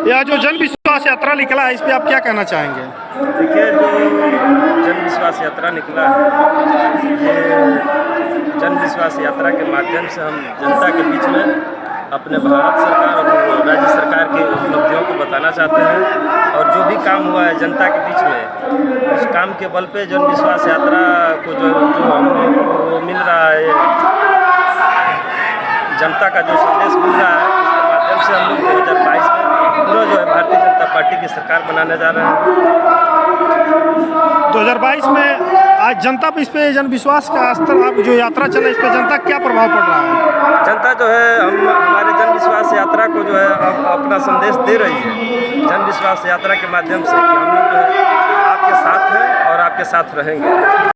यह जो जन विश्वास यात्रा निकला है, इस पे आप क्या कहना चाहेंगे? देखिए, जो जन विश्वास यात्रा निकला है, ये जन विश्वास यात्रा के माध्यम से हम जनता के बीच में अपने भारत सरकार और राज्य सरकार की उपलब्धियों को बताना चाहते हैं। और जो भी काम हुआ है जनता के बीच में, उस काम के बल पे जन विश्वास यात्रा को जो हम लोग को मिल रहा है, जनता का जो संदेश मिल रहा है, उसके माध्यम से हम लोग 2022 में पूरा जो है भारतीय जनता पार्टी की सरकार बनाने जा रहे हैं। 2022 में आज जनता पे, इस पे जन विश्वास का स्तर, आप जो यात्रा चला, इस पे जनता क्या प्रभाव पड़ रहा है? जनता जो है हमारे जन विश्वास यात्रा को जो है अपना संदेश दे रही है जन विश्वास यात्रा के माध्यम से कि हम लोग जो है आपके साथ हैं और आपके साथ रहेंगे।